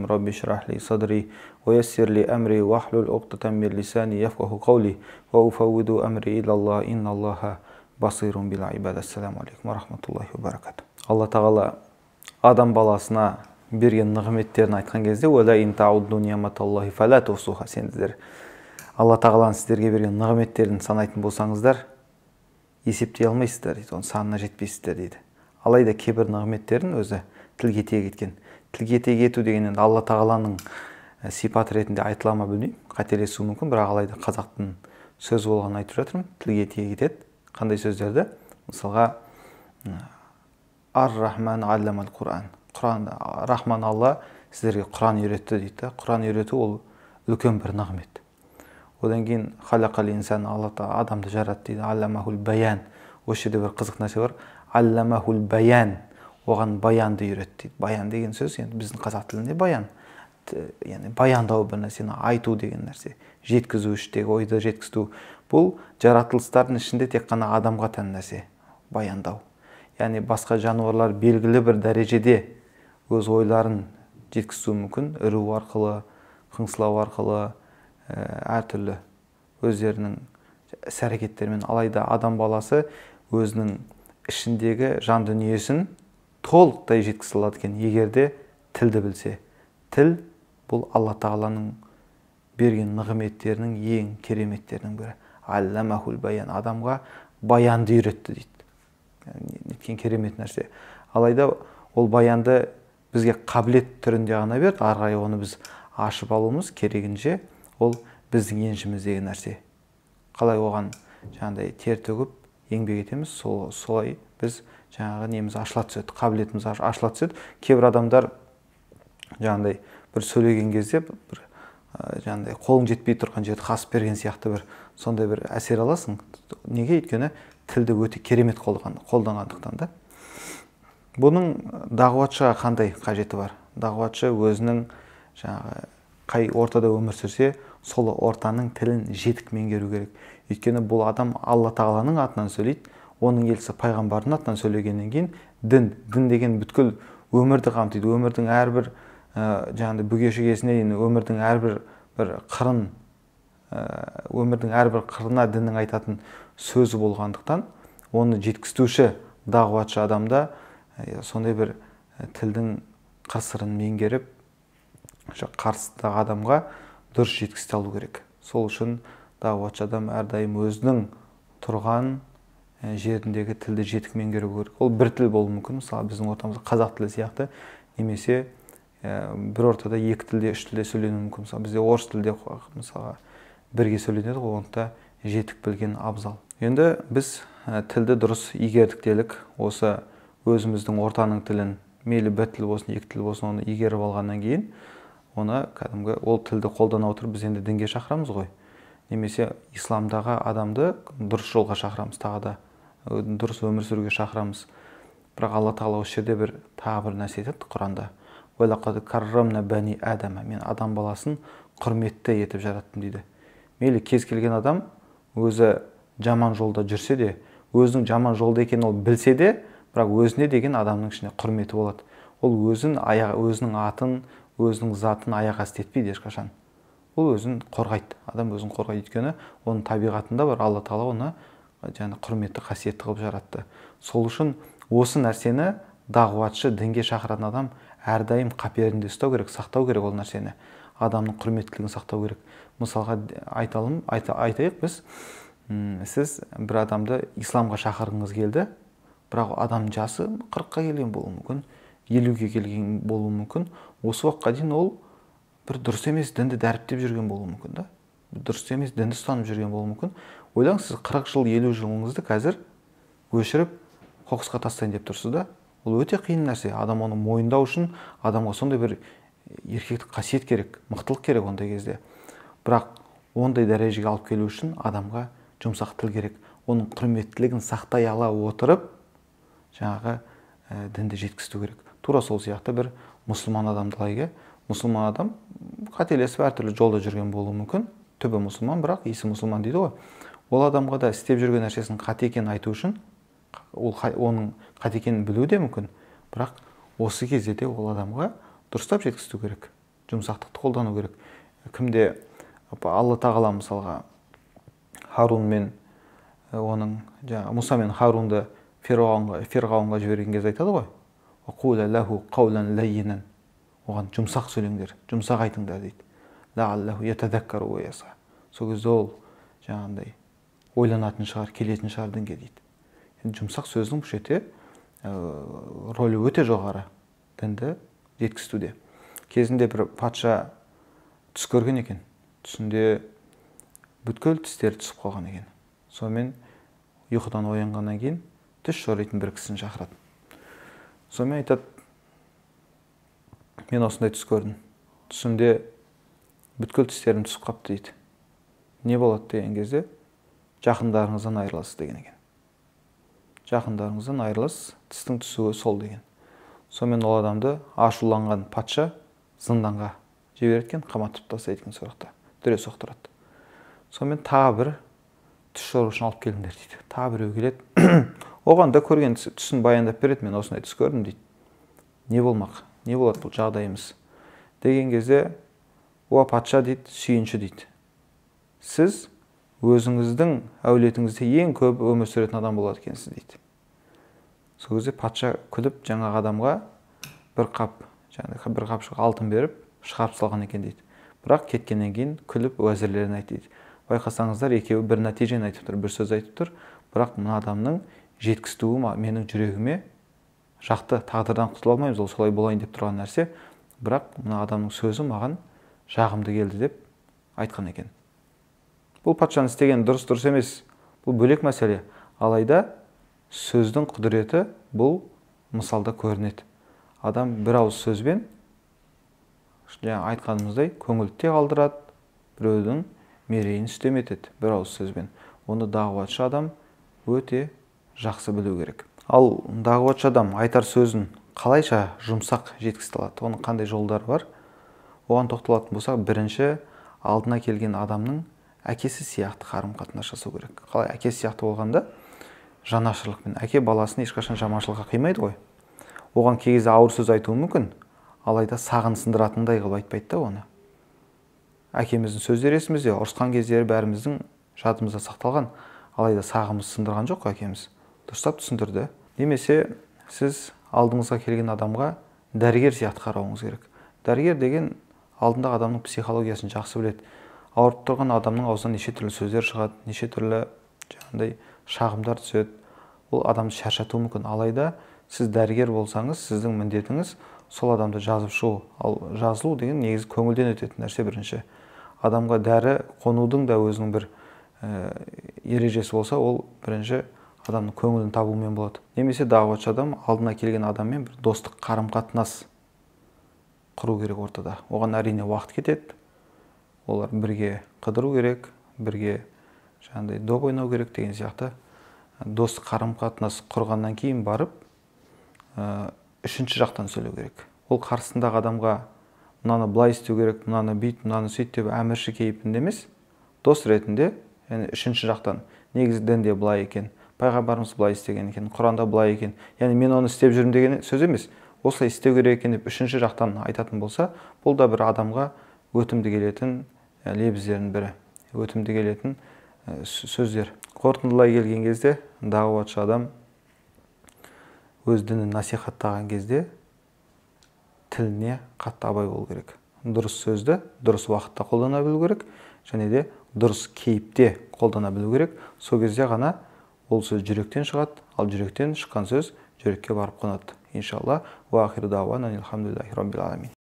رب اشرح لي صدري ويسر لي أمري واحلل عقدة من لساني يفقهوا قولي وأفوض أمري إلى الله إن الله بصير بالعباد. Ассаламу алейкум ва рахматуллахи ва баракату. Алла тағала адам баласына берген нығметтерін айтқан кезде «Уәлә ин таудду ниъматаллахи фәлә тухсуха». Сендер Алла тағаланың сіздерге берген нығметтерін санайтын болсаңыздар, есептей алмайсыздар дейді, оның санына жетпейсіздер дейді. Алайда кейбір нығметтерін өзі тілге тиек еткен. Тілге тиек ету деген енді Алла тағаланың сипат ретінде айтыла ма білмеймін, қателесуі мүмкін, бірақ алайда қазақтың сөзі болғанын айтып жатырмын. Тілге тиек етеді. Қандай сөздерді? Мысалға, Ар-Рахман алламал Құран. Рахман Алла сіздерге Құран үйретті дейді. Құран үйрету ол үлкен бір нығмет. Одан кейін халақал инсан, Алла адамды жаратты дейді. Алламахул баян. Осы жерде бір қызық нәрсе бар. Алламахул баян. Оған баянды үйретті дейді. Баян деген сөз енді біздің қазақ тілінде баян. Яғни баяндау бір нәрсені айту деген нәрсе. Жеткізу, іштегі ойды жеткізу. Бұл жаратылыстардың ішінде тек қана адамға тән нәрсе. Баяндау. Яғни басқа жануарлар белгілі бір дәрежеде өз ойларын жеткізу мүмкін. Үру арқылы, қыңсылау арқылы, әртүрлі өздерінің іс-әрекеттерімен. Алайда адам баласы өзінің ішіндегі жан дүниесін толықтай жеткізе алады екен, егерде тілді білсе. Тіл бұл Алла тағаланың берген нығметтерінің ең кереметтерінің бірі. Алламахул баян. Адамға баянды үйретті дейді. Неткен керемет нәрсе. Алайда ол баянды бізге қабілет түрінде ғана берді. Ары қарай оны біз ашып алуымыз керегінше ол біздің еншіміздегі нәрсе. Қалай оған жаңағыдай тер төгіп еңбек етеміз, солай біз жаңағы неміз ашыла түседі, қабілетіміз ашыла түседі. Кейбір адамдар жаңағыдай бір сөйлеген кезде бір жаңағыдай қолың жетпей тұрған жерді қасып берген сияқты бір сондай бір әсер аласың. Неге? Өйткені тілді өте керемет қолданғандықтан да. Бұның дағуатшыға қандай қажеті бар? Дағуатшы өзінің жаңағы қай ортада өмір сүрсе, сол ортаның тілін жетік меңгеру керек. Өйткені бұл адам Алла тағаланың атынан сөйлейді, оның елшісі пайғамбардың атынан сөйлегеннен кейін дін деген бүткіл өмірді қамтиды. Өмірдің әрбір жаңағыдай бүге-шүгесіне дейін өмірдің әрбір қырын, өмірдің әрбір қырына діннің айтатын сөзі болғандықтан, оны жеткізуші дағуатшы адамда сондай бір тілдің қыр-сырын меңгеріп, қарсыдағы адамға дұрыс жеткізе алу керек. Сол үшін дағуатшы адам әрдайым өзінің тұрған жеріндегі тілді жетік меңгеру керек. Ол бір тіл болуы мүмкін, мысалы біздің ортамызда қазақ тілі сияқты, немесе бір ортада екі тілде, үш тілде сөйленуі мүмкін. Мысалы бізде орыс тілде мысалға бірге сөйленеді, онда жетік білген абзал. Енді біз тілді дұрыс игердік делік. Осы өзіміздің ортаның тілін, мейлі бір тіл болсын, екі тіл болсын, оны игеріп алғаннан кейін, оны кәдімгі ол тілді қолдана отырып біз енді дінге шақырамыз ғой. Немесе исламдағы адамды дұрыс жолға шақырамыз, тағы да дұрыс өмір сүруге шақырамыз. Бірақ Алла тағала осы жерде бір тағы бір нәрсе айтады Құранда. «Уәлақад каррамна бәни Адама». Мен адам баласын құрметті етіп жараттым дейді. Мейлі кез келген адам өзі жаман жолда жүрсе де, өзінің жаман жолда екенін ол білсе де, бірақ өзіне деген адамның ішінде құрметі болады. Ол өзінің атын, өзінің затын аяқ асты етпейді ешқашан. Ол өзін қорғайды. Адам өзін қорғайды, өйткені оның табиғатында бар, Алла тағала оны жаңа құрметті қасиетті қылып жаратты. Сол үшін осы нәрсені дағуатшы, дінге шақыратын адам әрдайым қаперінде ұстау керек, сақтау керек ол нәрсені. Адамның құрметтілігін сақтау керек. Мысалға айтайық біз, сіз бір адамды исламға шақырғыңыз келді, бірақ адам жасы 40-қа келген болуы мүмкін, 50-ге келген болуы мүмкін. Осы уақытқа дейін ол бір дұрыс емес дінді дәріптеп жүрген болуы мүмкін да. Дұрыс емес дінді ұстанып жүрген болуы мүмкін. Ойлаңыз, сіз 40 жыл, 50 жылыңызды қазір өшіріп қоқысқа тастайын деп тұрсыз да. Ол өте қиын нәрсе. Адам оны мойындау үшін адамға сондай бір еркектік қасиет керек, мықтылық керек ондай кезде. Бірақ ондай дәрежеге алып келу үшін адамға жұмсақ тіл керек. Оның құрметтілігін сақтай ала отырып, жаңағы дінді жеткізу керек. Тура сол сияқты бір мұсылман адамды алайық. Мұсылман адам қателесіп әртүрлі жолда жүрген болуы мүмкін. Түбі мұсылман, бірақ исі мұсылман дейді ғой. Ол адамға да істеп жүрген нәрсесінің қате екенін айту үшін, оның қате екенін білу де мүмкін. Бірақ осы кезде де ол адамға дұрыстап жеткізу керек. жұмсақтықты қолдану керек. Кімде Алла тағала мысалға Харун мен оның Мұса мен Харунды Фирғауынға жіберген кезде айтады ғой, «Қуля лаху қаулан лаййинан». Оған жұмсақ сөйлеңдер, жұмсақ айтыңдар дейді. «Лааллаху ятазаккару ва ясға». Сол кезде ол жаңағындай ойланатын шығар, келетін шығар дінге дейді. Жұмсақ сөздің бұл жерде рөлі өте жоғары дінді жеткізуде. Кезінде бір патша түс көрген екен. Түсінде бүткіл тістері түсіп қалған екен. Сонымен ұйқыдан оянғаннан кейін түс жоритын бір кісіні шақырады. Сонымен айтады, мен осындай түс көрдім. Түсімде бүткіл тістерім түсіп қапты дейді. Не болады деген кезде, жақындарыңыздан айырыласыз деген екен. Жақындарыңыздан айырыласыз, тістің түсуі сол деген. Сонымен ол адамды ашуланған патша зынданға жібереткен, қаматып тастайды екен сорақта, дүре соқтырады. Сонымен тағы бір түс жору үшін алып келіңдер дейді. Тағы біреу келеді. Оған да көрген түсін баяндап береді, мен осындай түс көрдім дейді. Не болмақ? Не болады бұл жағдайымыз? Деген кезде, о патша дейді, сүйінші дейді. Сіз өзіңіздің әулетіңізде ең көп өмір сүретін адам болады екенсіз дейді. Сол кезде патша күліп жаңағы адамға бір қапшық алтын беріп шығарып салған екен дейді. Бірақ кеткеннен кейін күліп уәзірлерін айтты дейді. Байқасаңыздар, екеуі бір нәтижені айтып тұр, бір сөз айтып тұр. Бірақ мына адамның жеткізтуі менің жүрегіме жақты, тағдырдан құтыла алмаймыз, ол солай болайын деп тұрған нәрсе. Бірақ мына адамның сөзі маған жағымды келді деп айтқан екен. Бұл патшаның істеген дұрыс емес, бұл бөлек мәселе. Алайда сөздің құдіреті бұл мысалда көрінеді. Адам бір ауыз сөзбен, айтқанымыздай, көңілді қалдырады, біреудің мерейін үстем етеді бір ауыз сөзбен. Оны дағуатшы адам өте жақсы білу керек. Ал дағуатшы адам айтар сөзін қалайша жұмсақ жеткізе алады? Оның қандай жолдары бар? Оған тоқталатын болсақ, бірінші алдына келген адамның әкесі сияқты қарым-қатынас жасау керек. Қалай әкесі сияқты болғанда жанашырлықпен. Әке баласын ешқашан жаманшылыққа қимайды ғой. Оған кей кезде ауыр сөз айтуы мүмкін, алайда сағын сындыратындай қылып айтпайды да оны. Әкеміздің сөздері есімізде, ұрысқан кездері бәріміздің жадымызда сақталған, алайда сағымыз сындырған жоқ қой әкеміз. Дұрыстап түсіндірді. Немесе сіз алдыңызға келген адамға дәрігер сияқты қарауыңыз керек. Дәрігер деген алдындағы адамның психологиясын жақсы біледі. Ауырып тұрған адамның аузынан неше түрлі сөздер шығады, неше түрлі шағымдар түседі. Ол адамды шаршатуы мүмкін. Алайда сіз дәрігер болсаңыз, сіздің міндетіңіз сол адамды жазып шығу. Ал жазылу деген негізі көңілден өтетін нәрсе бірінші. Адамға дәрі қонудың да өзінің бір ережесі болса, ол бірінші адамның көңілін табумен болады. Немесе дағуатшы адам алдына келген адаммен бір достық қарым-қатынас құру керек ортада. Оған әрине уақыт кетеді. Олар бірге қыдыру керек, бірге доп ойнау керек деген сияқты. Достық қарым-қатынас құрғаннан кейін барып, үшінші жақтан сөйлеу керек. Ол қарсысындағы адамға мынаны былай істеу керек, мынаны бүйт, мынаны сөйт деп әмірші кейпінде емес, дос ретінде, яғни үшінші жақтан. Негізі дінде былай екен, пайғамбарымыз былай істеген екен, Құранда былай екен. Яғни мен оны істеп жүрмін деген сөз емес. Осылай істеу керек екен деп үшінші жақтан айтатын болса, бұл да бір адамға өтімді келетін лебіздердің бірі, өтімді келетін сөздер. Қорытындылай келген кезде, дағуатшы адам өз дінін насихаттаған кезде тіліне қатты абай болу керек. Дұрыс сөзді дұрыс уақытта қолдана білу керек, және де дұрыс кейіпте қолдана білу керек. Сол кезде ғана ол сөз жүректен шығады, ал жүректен шыққан сөз жүрекке барып қонады. Иншалла. Ва ахиру дауана алхамдулиллахи роббил аламин.